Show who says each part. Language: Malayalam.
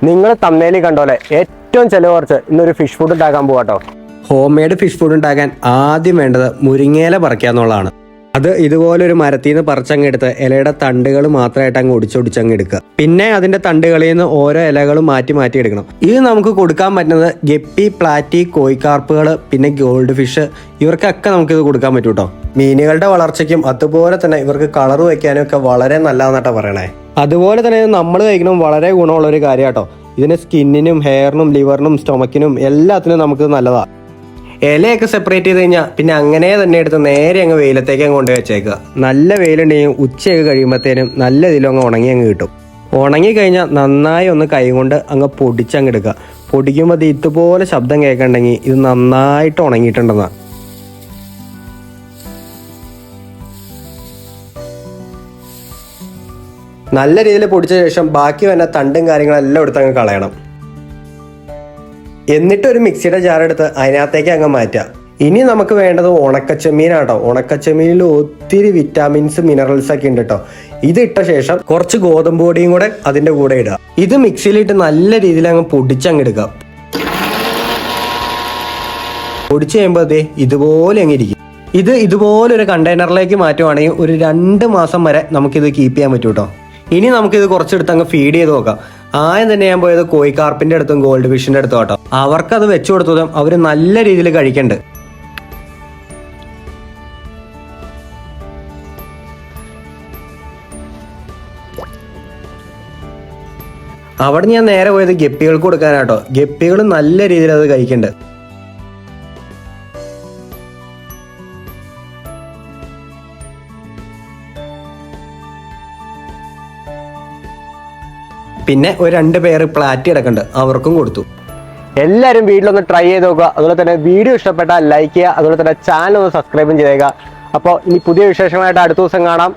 Speaker 1: നിങ്ങൾ തമ്മേലി കണ്ടോലെ ഏറ്റവും ചിലവ് കുറച്ച് ഇന്നൊരു ഫിഷ് ഫുഡ് ഉണ്ടാക്കാൻ പോവാട്ടോ.
Speaker 2: ഹോം മെയ്ഡ് ഫിഷ് ഫുഡ് ഉണ്ടാക്കാൻ ആദ്യം വേണ്ടത് മുരിങ്ങയില പറിക്കുക എന്നുള്ളതാണ്. അത് ഇതുപോലൊരു മരത്തിൽ നിന്ന് പറിച്ചങ്ങ് എടുത്ത് ഇലയുടെ തണ്ടുകൾ മാത്രമായിട്ട് അങ്ങ് ഒടിച്ചൊടിച്ചങ്ങ് എടുക്കുക. പിന്നെ അതിന്റെ തണ്ടുകളിൽ നിന്ന് ഓരോ ഇലകളും മാറ്റി മാറ്റി എടുക്കണം. ഇത് നമുക്ക് കൊടുക്കാൻ പറ്റുന്നത് ഗപ്പി, പ്ലാറ്റി, കോഴിക്കാർപ്പുകൾ, പിന്നെ ഗോൾഡ് ഫിഷ്, ഇവർക്കൊക്കെ നമുക്കിത് കൊടുക്കാൻ പറ്റും കേട്ടോ. മീനുകളുടെ വളർച്ചയ്ക്കും അതുപോലെ തന്നെ ഇവർക്ക് കളർ വയ്ക്കാനും ഒക്കെ വളരെ നല്ലതാണെന്നാട്ടോ പറയണേ. അതുപോലെ തന്നെ നമ്മൾ കഴിക്കണം വളരെ ഗുണമുള്ള ഒരു കാര്യം കേട്ടോ. ഇതിന് സ്കിന്നിനും ഹെയറിനും ലിവറിനും സ്റ്റൊമക്കിനും എല്ലാത്തിനും നമുക്ക് നല്ലതാണ്. ഇലയൊക്കെ സെപ്പറേറ്റ് ചെയ്ത് കഴിഞ്ഞാൽ പിന്നെ അങ്ങനെ തന്നെ എടുത്ത് നേരെ അങ്ങ് വെയിലത്തേക്ക് അങ്ങ് കൊണ്ടുപോയി വെച്ചേക്കുക. നല്ല വെയിലുണ്ടെങ്കിൽ ഉച്ചയൊക്കെ കഴിയുമ്പോഴത്തേനും നല്ല ഇതിലും അങ്ങ് ഉണങ്ങി അങ്ങ് കിട്ടും. ഉണങ്ങി കഴിഞ്ഞാൽ നന്നായി ഒന്ന് കൈ കൊണ്ട് അങ്ങ് പൊടിച്ചങ്ങ് എടുക്കുക. പൊടിക്കുമ്പോൾ അത് ഇതുപോലെ ശബ്ദം കേൾക്കണ്ടെങ്കിൽ ഇത് നന്നായിട്ട് ഉണങ്ങിയിട്ടുണ്ടെന്നാണ്. നല്ല രീതിയിൽ പൊടിച്ച ശേഷം ബാക്കി വന്ന തണ്ടും കാര്യങ്ങളെല്ലാം എടുത്ത് അങ്ങ് കളയണം. എന്നിട്ട് ഒരു മിക്സിയുടെ ജാർ എടുത്ത് അതിനകത്തേക്ക് അങ്ങ് മാറ്റുക. ഇനി നമുക്ക് വേണ്ടത് ഉണക്കച്ചെമ്മീനാട്ടോ. ഉണക്കച്ചെമ്മീനിൽ ഒത്തിരി വിറ്റാമിൻസ്, മിനറൽസ് ഒക്കെ ഉണ്ട് കേട്ടോ. ഇത് ഇട്ട ശേഷം കുറച്ച് ഗോതമ്പ് പൊടിയും കൂടെ അതിന്റെ കൂടെ ഇടുക. ഇത് മിക്സിയിലിട്ട് നല്ല രീതിയിൽ അങ്ങ് പൊടിച്ചങ്ങ് എടുക്കുക. പൊടിച്ചു കഴിയുമ്പോൾ അതേ ഇതുപോലെ അങ്ങ് ഇരിക്കും. ഇത് ഇതുപോലൊരു കണ്ടെയ്നറിലേക്ക് മാറ്റുവാണെങ്കിൽ ഒരു 2 മാസം വരെ നമുക്കിത് കീപ്പ് ചെയ്യാൻ പറ്റും കേട്ടോ. ഇനി നമുക്കിത് കുറച്ചെടുത്ത് അങ്ങ് ഫീഡ് ചെയ്ത് നോക്കാം. ആദ്യം തന്നെ ഞാൻ പോയത് കോഴിക്കാർപ്പിന്റെ അടുത്തും ഗോൾഡ് ഫിഷിന്റെ അടുത്തും കേട്ടോ. അവർക്കത് വെച്ചു കൊടുത്തതും അവർ നല്ല രീതിയിൽ കഴിക്കണ്ട്. അവിടെ ഞാൻ നേരെ പോയത് ഗപ്പികൾക്ക് കൊടുക്കാനാട്ടോ. ഗപ്പികൾ നല്ല രീതിയിൽ അത് കഴിക്കണ്ട്. പിന്നെ ഒരു 2 പേര് പ്ലാറ്റി കിടക്കുന്നുണ്ട്, അവർക്കും കൊടുത്തു.
Speaker 1: എല്ലാവരും വീട്ടിലൊന്ന് ട്രൈ ചെയ്ത് നോക്കുക. അതുപോലെ തന്നെ വീഡിയോ ഇഷ്ടപ്പെട്ടാൽ ലൈക്ക് ചെയ്യുക. അതുപോലെ തന്നെ ചാനൽ ഒന്ന് സബ്സ്ക്രൈബും ചെയ്തേക്കുക. അപ്പോൾ ഇനി പുതിയ വിശേഷമായിട്ട് അടുത്ത ദിവസം കാണാം.